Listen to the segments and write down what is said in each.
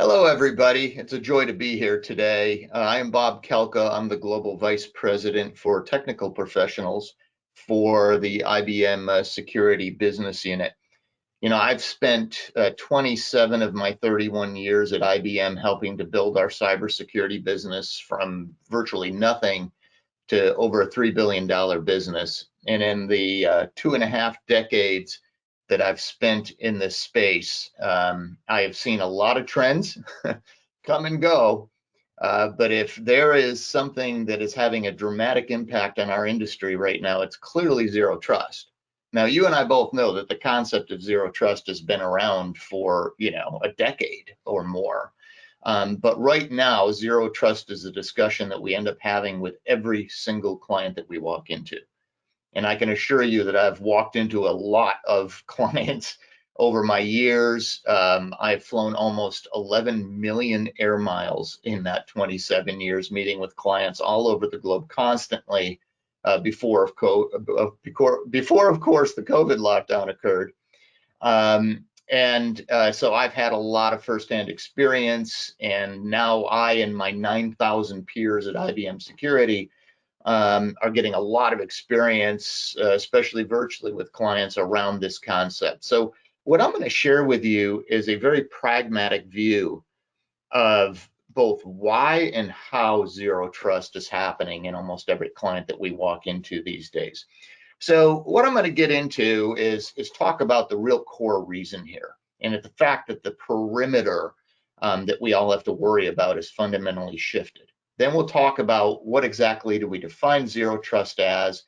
Hello, everybody. It's a joy to be here today. I am Bob Kalka. I'm the Global Vice President for Technical Professionals for the IBM Security Business Unit. You know, I've spent 27 of my 31 years at IBM helping to build our cybersecurity business from virtually nothing to over a $3 billion business. And in the 2.5 decades that I've spent in this space, I have seen a lot of trends come and go. But if there is something that is having a dramatic impact on our industry right now, it's clearly zero trust. Now, you and I both know that the concept of zero trust has been around for, a decade or more. But right now, zero trust is a discussion that we end up having with every single client that we walk into. And I can assure you that I've walked into a lot of clients over my years. I've flown almost 11 million air miles in that 27 years, meeting with clients all over the globe constantly before, of course, the COVID lockdown occurred. So I've had a lot of firsthand experience, and now I and my 9,000 peers at IBM Security are getting a lot of experience, especially virtually with clients around this concept. So what I'm going to share with you is a very pragmatic view of both why and how zero trust is happening in almost every client that we walk into these days. So what I'm going to get into is talk about the real core reason here, and the fact that the perimeter that we all have to worry about is fundamentally shifted. Then we'll talk about what exactly do we define zero trust as,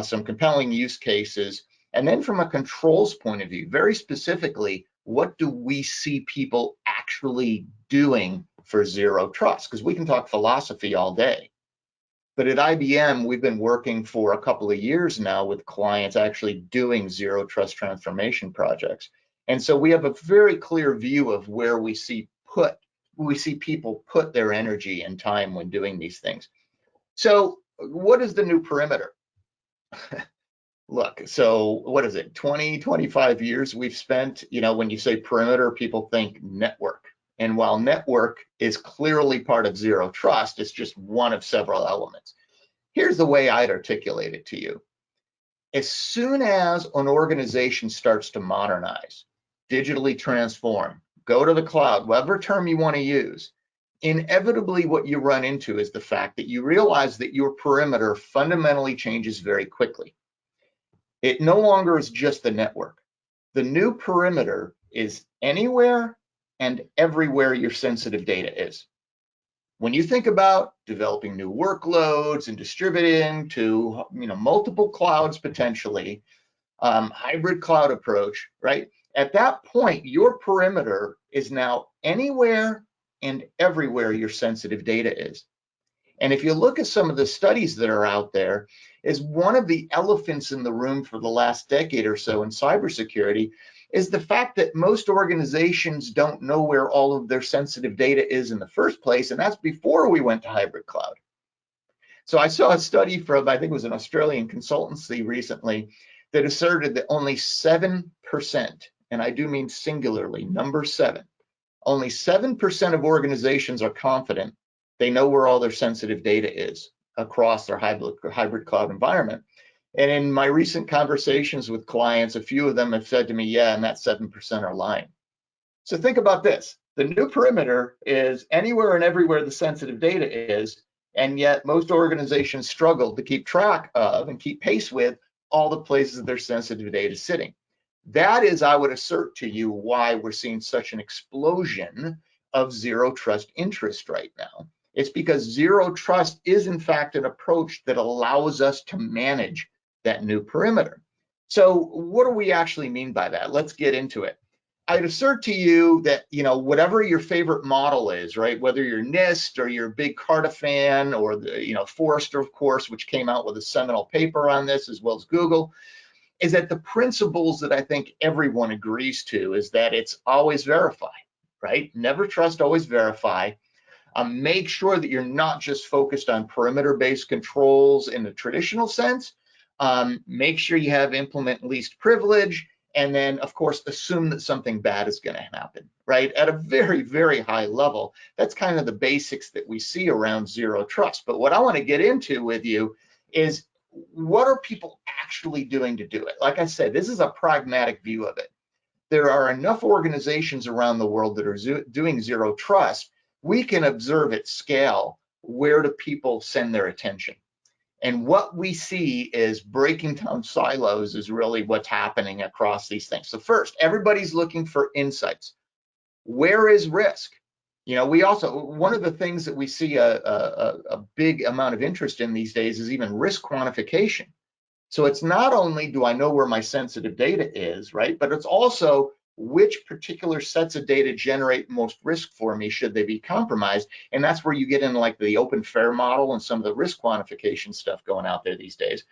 some compelling use cases, and then from a controls point of view, very specifically, what do we see people actually doing for zero trust? Because we can talk philosophy all day. But at IBM, we've been working for a couple of years now with clients actually doing zero trust transformation projects. And so we have a very clear view of where we see people put their energy and time when doing these things. So what is the new perimeter? Look, so what is it, 20, 25 years we've spent, when you say perimeter, people think network. And while network is clearly part of zero trust, it's just one of several elements. Here's the way I'd articulate it to you. As soon as an organization starts to modernize, digitally transform, go to the cloud, whatever term you want to use, inevitably what you run into is the fact that you realize that your perimeter fundamentally changes very quickly. It no longer is just the network. The new perimeter is anywhere and everywhere your sensitive data is. When you think about developing new workloads and distributing to multiple clouds potentially, hybrid cloud approach, right? At that point, your perimeter is now anywhere and everywhere your sensitive data is. And if you look at some of the studies that are out there, is one of the elephants in the room for the last decade or so in cybersecurity is the fact that most organizations don't know where all of their sensitive data is in the first place, and that's before we went to hybrid cloud. So I saw a study from, I think it was an Australian consultancy recently, that asserted that only 7%, and I do mean singularly, number 7, only 7% of organizations are confident they know where all their sensitive data is across their hybrid cloud environment. And in my recent conversations with clients, a few of them have said to me, yeah, and that 7% are lying. So think about this. The new perimeter is anywhere and everywhere the sensitive data is, and yet most organizations struggle to keep track of and keep pace with all the places their sensitive data is sitting. That is, I would assert to you, why we're seeing such an explosion of zero trust interest right now. It's because zero trust is in fact an approach that allows us to manage that new perimeter. So what do we actually mean by that? Let's get into it. I'd assert to you that, whatever your favorite model is, right? Whether you're NIST or you're a big Carta fan, or the, Forrester, of course, which came out with a seminal paper on this, as well as Google, is that the principles that I think everyone agrees to is that it's always verify, right? Never trust, always verify. Make sure that you're not just focused on perimeter-based controls in the traditional sense. Make sure you have implement least privilege, and then of course assume that something bad is going to happen, right? At a very, very high level, that's kind of the basics that we see around zero trust. But what I want to get into with you is, what are people actually doing to do it? Like I said, this is a pragmatic view of it. There are enough organizations around the world that are doing zero trust. We can observe at scale, where do people send their attention? And what we see is breaking down silos is really what's happening across these things. So first, everybody's looking for insights. Where is risk? You know, we also, one of the things that we see a big amount of interest in these days is even risk quantification. So it's not only do I know where my sensitive data is, right, but it's also which particular sets of data generate most risk for me should they be compromised. And that's where you get into like the open fair model and some of the risk quantification stuff going out there these days.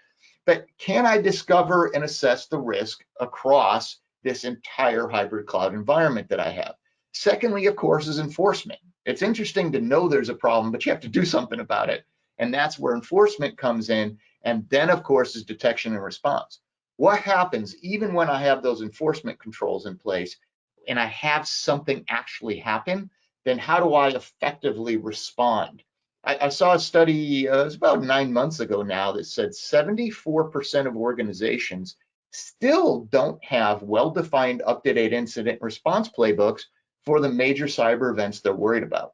But can I discover and assess the risk across this entire hybrid cloud environment that I have? Secondly, of course, is enforcement. It's interesting to know there's a problem, but you have to do something about it. And that's where enforcement comes in. And then, of course, is detection and response. What happens even when I have those enforcement controls in place and I have something actually happen? Then how do I effectively respond? I saw a study, it was about 9 months ago now, that said 74% of organizations still don't have well-defined, up-to-date incident response playbooks for the major cyber events they're worried about.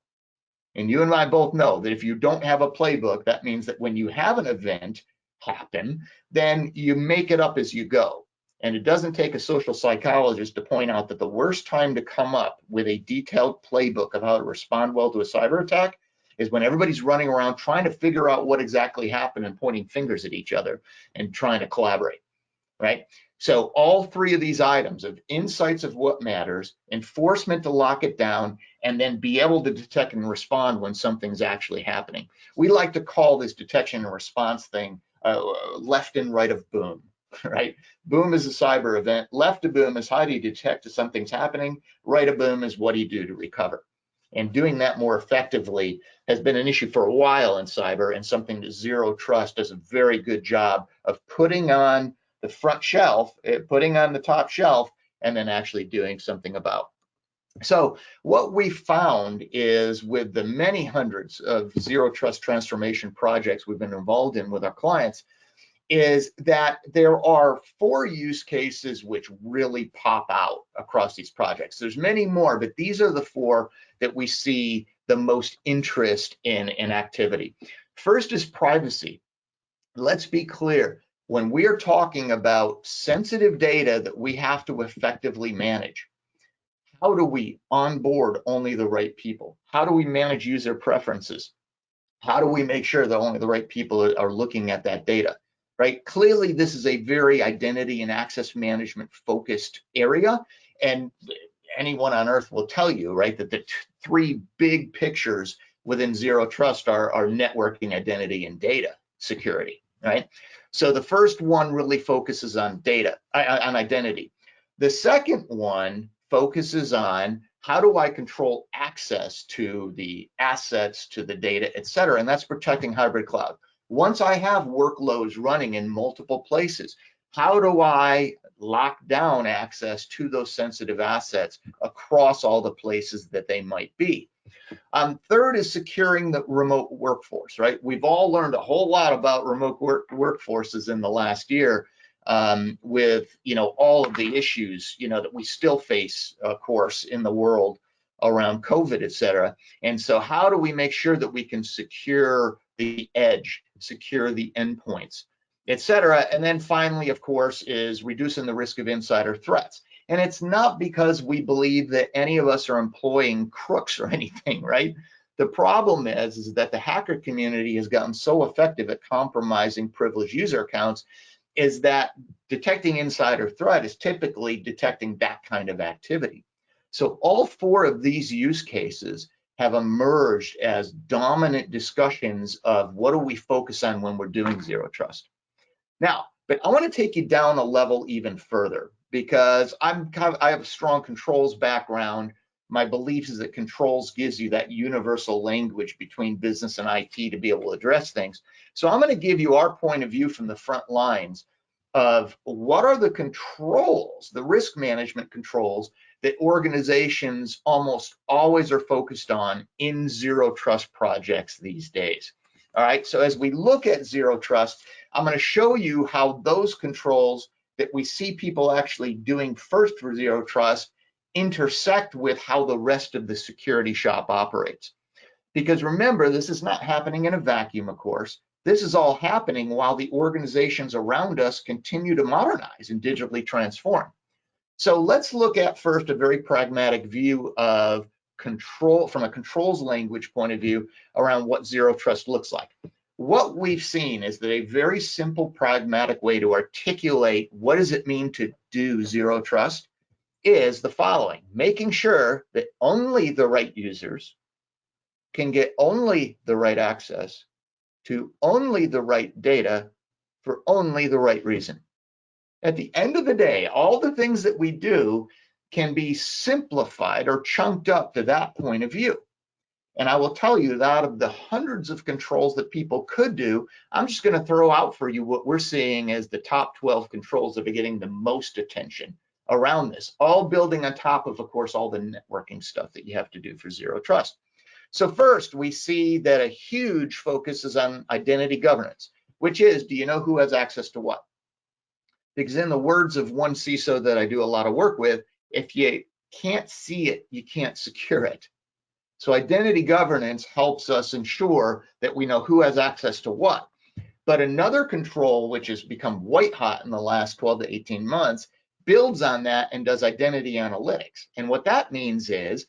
And you and I both know that if you don't have a playbook, that means that when you have an event happen, then you make it up as you go. And it doesn't take a social psychologist to point out that the worst time to come up with a detailed playbook of how to respond well to a cyber attack is when everybody's running around trying to figure out what exactly happened and pointing fingers at each other and trying to collaborate, right? So all three of these items of insights of what matters, enforcement to lock it down, and then be able to detect and respond when something's actually happening. We like to call this detection and response thing left and right of boom, right? Boom is a cyber event. Left of boom is how do you detect if something's happening? Right of boom is what do you do to recover? And doing that more effectively has been an issue for a while in cyber, and something that Zero Trust does a very good job of putting on the front shelf, putting on the top shelf, and then actually doing something about. So what we found is, with the many hundreds of zero trust transformation projects we've been involved in with our clients, is that there are 4 use cases which really pop out across these projects. There's many more, but these are the 4 that we see the most interest in activity. First is privacy. Let's be clear. When we are talking about sensitive data that we have to effectively manage, how do we onboard only the right people? How do we manage user preferences? How do we make sure that only the right people are looking at that data, right? Clearly, this is a very identity and access management focused area. And anyone on earth will tell you, right, that the 3 big pictures within Zero Trust are networking, identity, and data security, right? So the first one really focuses on data, on identity. The second one focuses on how do I control access to the assets, to the data, et cetera, and that's protecting hybrid cloud. Once I have workloads running in multiple places, how do I lock down access to those sensitive assets across all the places that they might be? Third is securing the remote workforce, right? We've all learned a whole lot about remote workforces in the last year, with all of the issues that we still face, of course, in the world around COVID, et cetera. And so how do we make sure that we can secure the edge, secure the endpoints, et cetera? And then finally, of course, is reducing the risk of insider threats. And it's not because we believe that any of us are employing crooks or anything, right? The problem is that the hacker community has gotten so effective at compromising privileged user accounts, is that detecting insider threat is typically detecting that kind of activity. So all 4 of these use cases have emerged as dominant discussions of what do we focus on when we're doing Zero Trust. Now, but I want to take you down a level even further, because I have a strong controls background. My belief is that controls gives you that universal language between business and IT to be able to address things. So I'm going to give you our point of view from the front lines of what are the controls, the risk management controls that organizations almost always are focused on in zero trust projects these days. All right, so as we look at zero trust, I'm going to show you how those controls that we see people actually doing first for zero trust intersect with how the rest of the security shop operates. Because remember, this is not happening in a vacuum, of course. This is all happening while the organizations around us continue to modernize and digitally transform. So let's look at first a very pragmatic view of control from a controls language point of view around what zero trust looks like. What we've seen is that a very simple, pragmatic way to articulate what does it mean to do zero trust is the following: making sure that only the right users can get only the right access to only the right data for only the right reason. At the end of the day, all the things that we do can be simplified or chunked up to that point of view. And I will tell you that out of the hundreds of controls that people could do, I'm just going to throw out for you what we're seeing as the top 12 controls that are getting the most attention around this, all building on top of course, all the networking stuff that you have to do for zero trust. So first, we see that a huge focus is on identity governance, which is, do you know who has access to what? Because in the words of one CISO that I do a lot of work with, if you can't see it, you can't secure it. So identity governance helps us ensure that we know who has access to what. But another control, which has become white hot in the last 12 to 18 months, builds on that and does identity analytics. And what that means is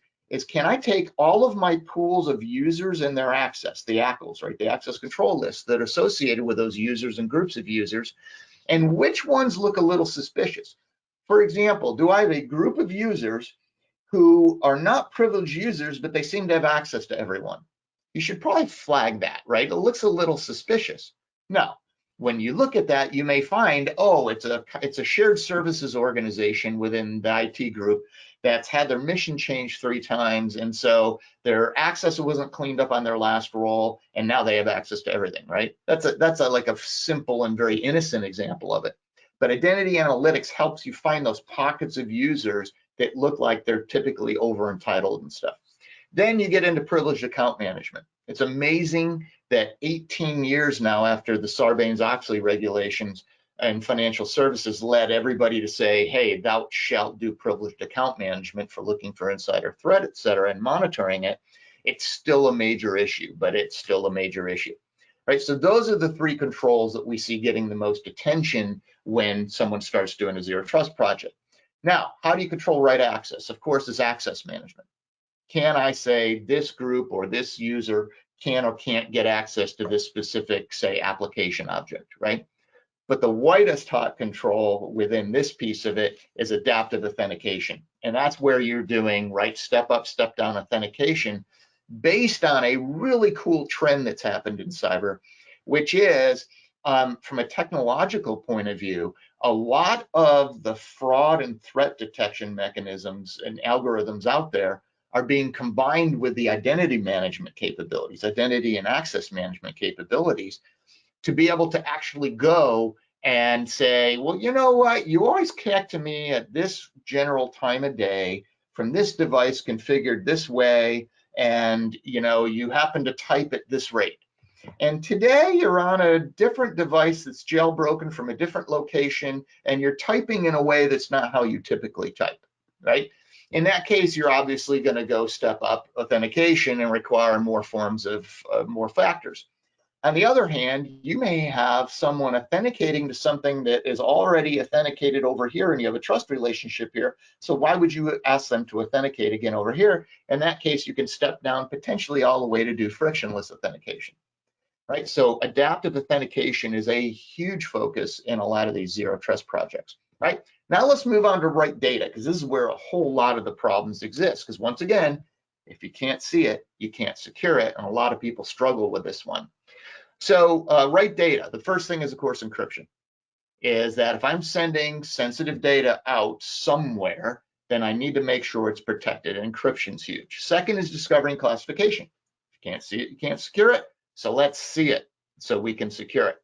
can I take all of my pools of users and their access, the ACLs, right, the access control lists that are associated with those users and groups of users, and which ones look a little suspicious? For example, do I have a group of users who are not privileged users, but they seem to have access to everyone? You should probably flag that, right? It looks a little suspicious. No. When you look at that, you may find, oh, it's a shared services organization within the IT group that's had their mission changed 3 times, and so their access wasn't cleaned up on their last role, and now they have access to everything, right? That's like a simple and very innocent example of it. But identity analytics helps you find those pockets of users that look like they're typically over entitled and stuff. Then you get into privileged account management. It's amazing that 18 years now after the Sarbanes-Oxley regulations and financial services led everybody to say, hey, thou shalt do privileged account management for looking for insider threat, et cetera, and monitoring it. It's still a major issue, but it's still a major issue, right? So those are the 3 controls that we see getting the most attention when someone starts doing a zero trust project. Now, how do you control right access? Of course, it's access management. Can I say this group or this user can or can't get access to this specific, say, application object, right? But the whitest hot control within this piece of it is adaptive authentication. And that's where you're doing, right, step up, step down authentication based on a really cool trend that's happened in cyber, which is, from a technological point of view, a lot of the fraud and threat detection mechanisms and algorithms out there are being combined with the identity management capabilities, identity and access management capabilities, to be able to actually go and say, well, you know what, you always connect to me at this general time of day from this device configured this way, and you happen to type at this rate. And today you're on a different device that's jailbroken from a different location, and you're typing in a way that's not how you typically type, right? In that case, you're obviously going to go step up authentication and require more forms of more factors. On the other hand, you may have someone authenticating to something that is already authenticated over here, and you have a trust relationship here. So why would you ask them to authenticate again over here? In that case, you can step down potentially all the way to do frictionless authentication, right? So adaptive authentication is a huge focus in a lot of these zero trust projects, right? Now let's move on to right data, because this is where a whole lot of the problems exist. Because once again, if you can't see it, you can't secure it, and a lot of people struggle with this one. So right data, the first thing is, of course, encryption. Is that if I'm sending sensitive data out somewhere, then I need to make sure it's protected, and encryption's huge. Second is discovery and classification. If you can't see it, you can't secure it. So let's see it so we can secure it.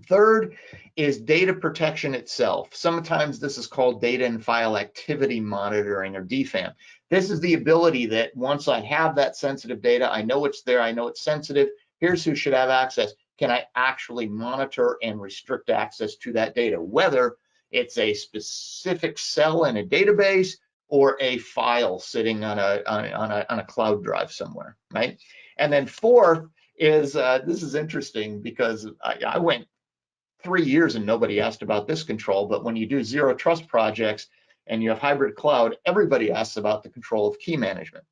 Third is data protection itself. Sometimes this is called data and file activity monitoring, or DFAM. This is the ability that once I have that sensitive data, I know it's there, I know it's sensitive, here's who should have access. Can I actually monitor and restrict access to that data, whether it's a specific cell in a database or a file sitting on a cloud drive somewhere, right? And then fourth is, this is interesting because I went 3 years and nobody asked about this control, but when you do zero trust projects and you have hybrid cloud, everybody asks about the control of key management.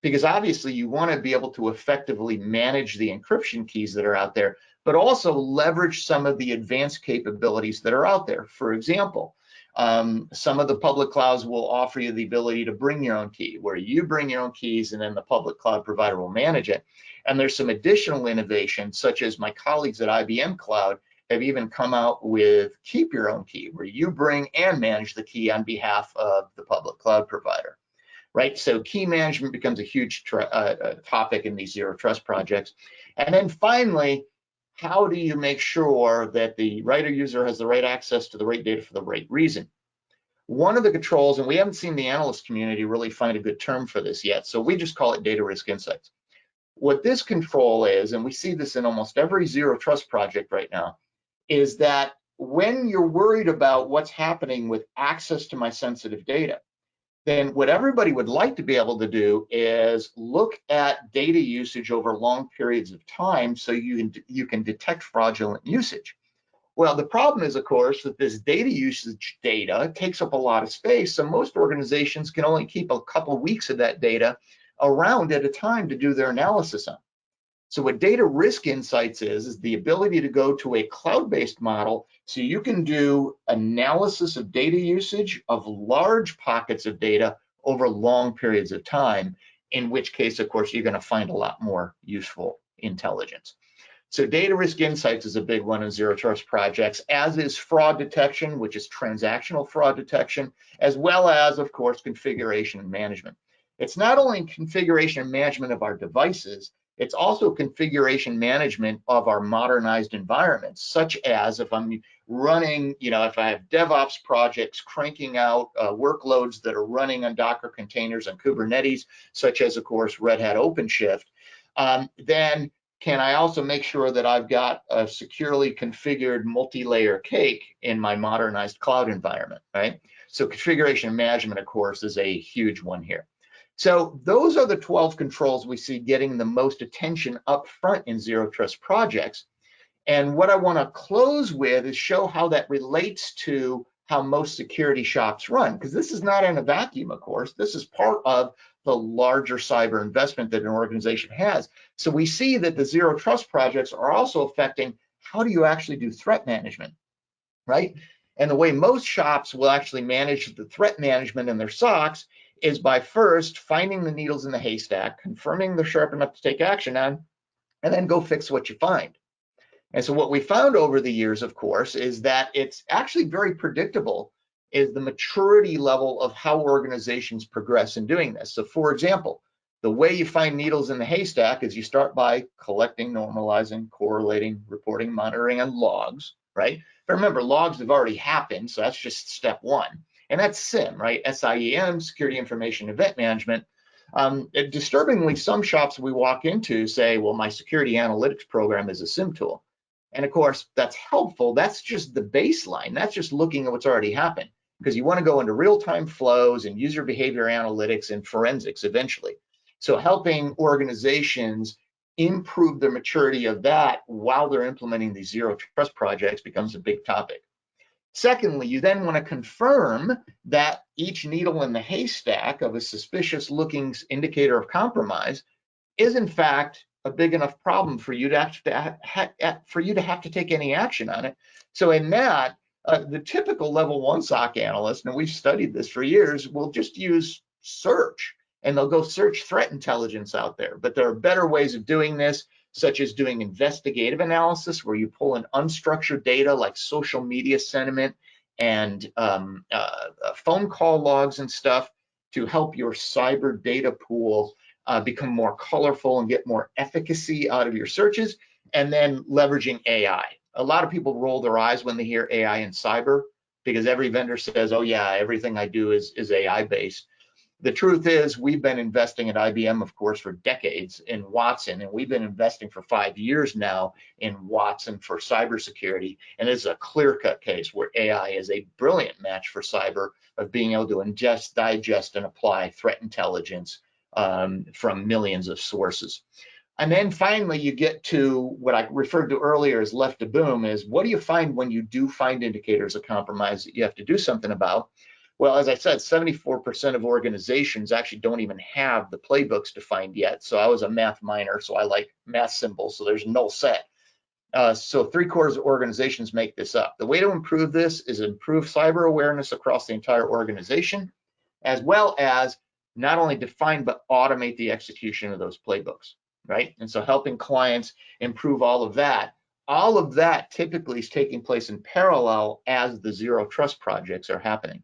Because obviously you want to be able to effectively manage the encryption keys that are out there, but also leverage some of the advanced capabilities that are out there. For example, some of the public clouds will offer you the ability to bring your own key, where you bring your own keys and then the public cloud provider will manage it. And there's some additional innovation, such as my colleagues at IBM Cloud have even come out with keep your own key, where you bring and manage the key on behalf of the public cloud provider. Right, so key management becomes a huge topic in these zero trust projects. And then finally, how do you make sure that the writer user has the right access to the right data for the right reason? One of the controls, and we haven't seen the analyst community really find a good term for this yet, so we just call it data risk insights. What this control is, and we see this in almost every zero trust project right now, is that when you're worried about what's happening with access to my sensitive data, then what everybody would like to be able to do is look at data usage over long periods of time so you can detect fraudulent usage. Well, the problem is, of course, that this data usage data takes up a lot of space, so most organizations can only keep a couple weeks of that data around at a time to do their analysis on. So what data risk insights is the ability to go to a cloud-based model so you can do analysis of data usage of large pockets of data over long periods of time, in which case, of course, you're going to find a lot more useful intelligence. So data risk insights is a big one in zero trust projects, as is fraud detection, which is transactional fraud detection, as well as, of course, configuration management. It's not only configuration management of our devices, it's also configuration management of our modernized environments, such as if I'm running, if I have DevOps projects cranking out workloads that are running on Docker containers on Kubernetes, such as, of course, Red Hat OpenShift, then can I also make sure that I've got a securely configured multi-layer cake in my modernized cloud environment, right? So configuration management, of course, is a huge one here. So those are the 12 controls we see getting the most attention up front in zero trust projects. And what I want to close with is show how that relates to how most security shops run, because this is not in a vacuum, of course. This is part of the larger cyber investment that an organization has. So we see that the zero trust projects are also affecting how do you actually do threat management, right? And the way most shops will actually manage the threat management in their SOCs is by first finding the needles in the haystack, confirming they're sharp enough to take action on, and then go fix what you find. And so what we found over the years, of course, is that it's actually very predictable is the maturity level of how organizations progress in doing this. So for example, the way you find needles in the haystack is you start by collecting, normalizing, correlating, reporting, monitoring, and logs, right? But remember, logs have already happened, so that's just step one. And that's SIEM, right? SIEM, Security Information Event Management. Disturbingly, some shops we walk into say, well, my security analytics program is a SIEM tool. And of course, that's helpful. That's just the baseline. That's just looking at what's already happened, because you want to go into real-time flows and user behavior analytics and forensics eventually. So helping organizations improve the maturity of that while they're implementing these zero trust projects becomes a big topic. Secondly, you then want to confirm that each needle in the haystack of a suspicious looking indicator of compromise is in fact a big enough problem for you to have to take any action on it. So in that, the typical level 1 SOC analyst, and we've studied this for years, will just use search, and they'll go search threat intelligence out there. But there are better ways of doing this, such as doing investigative analysis, where you pull in unstructured data like social media sentiment and phone call logs and stuff to help your cyber data pool become more colorful and get more efficacy out of your searches, and then leveraging AI. a lot of people roll their eyes when they hear AI and cyber, because every vendor says, oh yeah, everything I do is AI based. The truth is, we've been investing at IBM, of course, for decades in Watson, and we've been investing for 5 years now in Watson for cybersecurity. And it's a clear-cut case where AI is a brilliant match for cyber, of being able to ingest, digest, and apply threat intelligence from millions of sources. And then finally, you get to what I referred to earlier as left to boom, is what do you find when you do find indicators of compromise that you have to do something about? Well, as I said, 74% of organizations actually don't even have the playbooks defined yet. So I was a math minor, so I like math symbols, so there's null set. So 3/4 of organizations make this up. The way to improve this is improve cyber awareness across the entire organization, as well as not only define, but automate the execution of those playbooks, right? And so helping clients improve all of that typically is taking place in parallel as the zero trust projects are happening.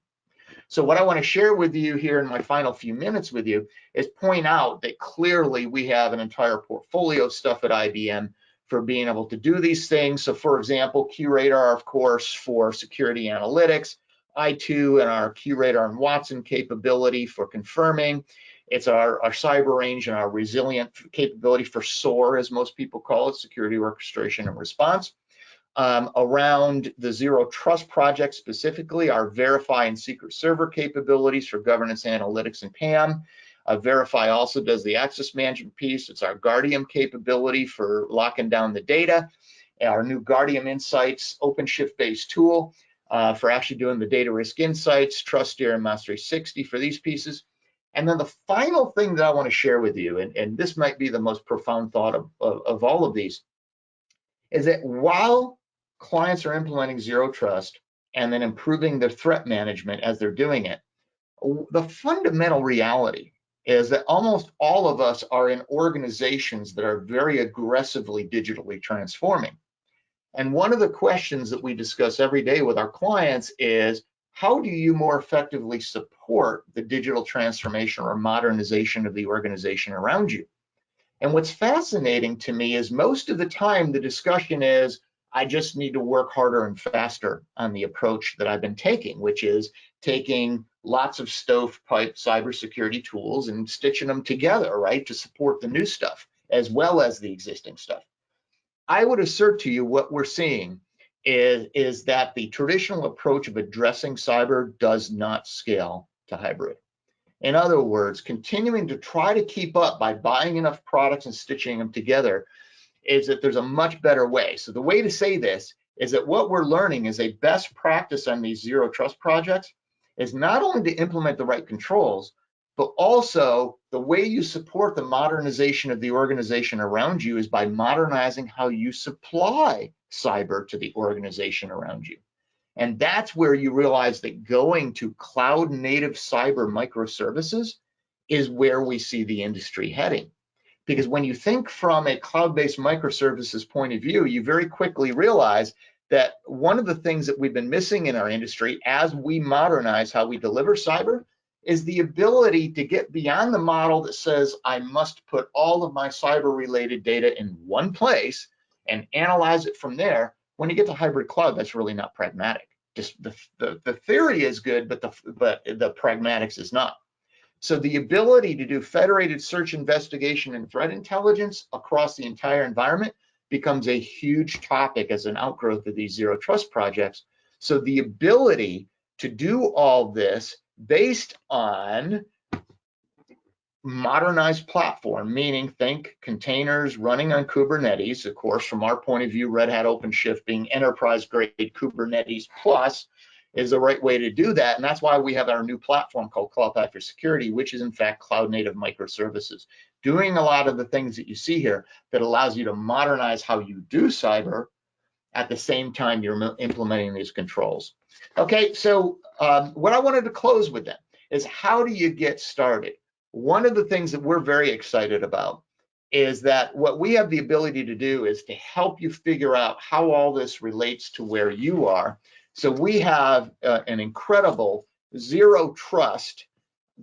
So what I want to share with you here in my final few minutes with you is point out that clearly we have an entire portfolio of stuff at IBM for being able to do these things. So for example, QRadar, of course, for security analytics, I2 and our QRadar and Watson capability for confirming. It's our cyber range and our resilient capability for SOAR, as most people call it, security orchestration and response. Around the zero trust project specifically, our Verify and Secret Server capabilities for governance analytics and PAM. Verify also does the access management piece. It's our Guardium capability for locking down the data. Our new Guardium Insights OpenShift-based tool for actually doing the data risk insights, TrustSteer and Master 360 for these pieces. And then the final thing that I want to share with you, and this might be the most profound thought of all of these, is that while clients are implementing zero trust and then improving their threat management as they're doing it, the fundamental reality is that almost all of us are in organizations that are very aggressively digitally transforming. And one of the questions that we discuss every day with our clients is, how do you more effectively support the digital transformation or modernization of the organization around you? And what's fascinating to me is most of the time the discussion is, I just need to work harder and faster on the approach that I've been taking, which is taking lots of stovepipe cybersecurity tools and stitching them together, right, to support the new stuff as well as the existing stuff. I would assert to you what we're seeing is that the traditional approach of addressing cyber does not scale to hybrid. In other words, continuing to try to keep up by buying enough products and stitching them together is that there's a much better way. So the way to say this is that what we're learning is a best practice on these zero trust projects is not only to implement the right controls, but also the way you support the modernization of the organization around you is by modernizing how you supply cyber to the organization around you. And that's where you realize that going to cloud native cyber microservices is where we see the industry heading. Because when you think from a cloud-based microservices point of view, you very quickly realize that one of the things that we've been missing in our industry as we modernize how we deliver cyber is the ability to get beyond the model that says I must put all of my cyber-related data in one place and analyze it from there. When you get to hybrid cloud, that's really not pragmatic. Just the theory is good, but the pragmatics is not. So the ability to do federated search, investigation, and threat intelligence across the entire environment becomes a huge topic as an outgrowth of these zero trust projects. So the ability to do all this based on modernized platform, meaning think containers running on Kubernetes. Of course, from our point of view, Red Hat OpenShift being enterprise grade Kubernetes plus is the right way to do that. And that's why we have our new platform called Cloud Path for Security, which is in fact cloud native microservices, doing a lot of the things that you see here that allows you to modernize how you do cyber at the same time you're implementing these controls. Okay, so what I wanted to close with then is, how do you get started? One of the things that we're very excited about is that what we have the ability to do is to help you figure out how all this relates to where you are. So we have an incredible zero trust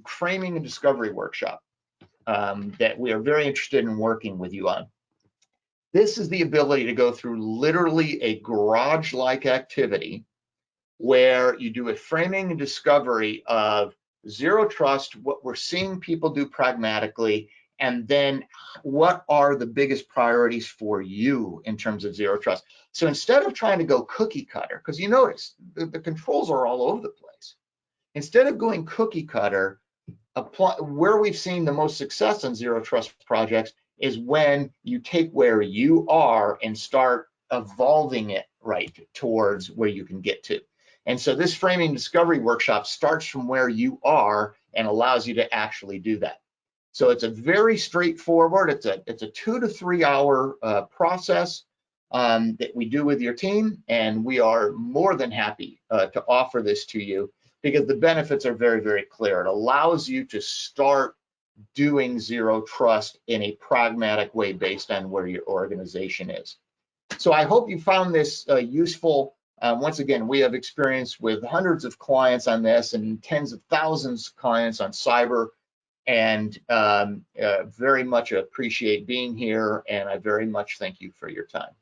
framing and discovery workshop that we are very interested in working with you on. This is the ability to go through literally a garage-like activity where you do a framing and discovery of zero trust, what we're seeing people do pragmatically, and then what are the biggest priorities for you in terms of zero trust. So instead of trying to go cookie cutter, because you notice the controls are all over the place, instead of going cookie cutter, where we've seen the most success in zero trust projects is when you take where you are and start evolving it right towards where you can get to. And so this framing discovery workshop starts from where you are and allows you to actually do that. So it's a very straightforward, it's a 2 to 3 hour process that we do with your team, and we are more than happy to offer this to you because the benefits are very, very clear. It allows you to start doing zero trust in a pragmatic way based on where your organization is. So I hope you found this useful. Once again, we have experience with hundreds of clients on this and tens of thousands of clients on cyber, and very much appreciate being here, and I very much thank you for your time.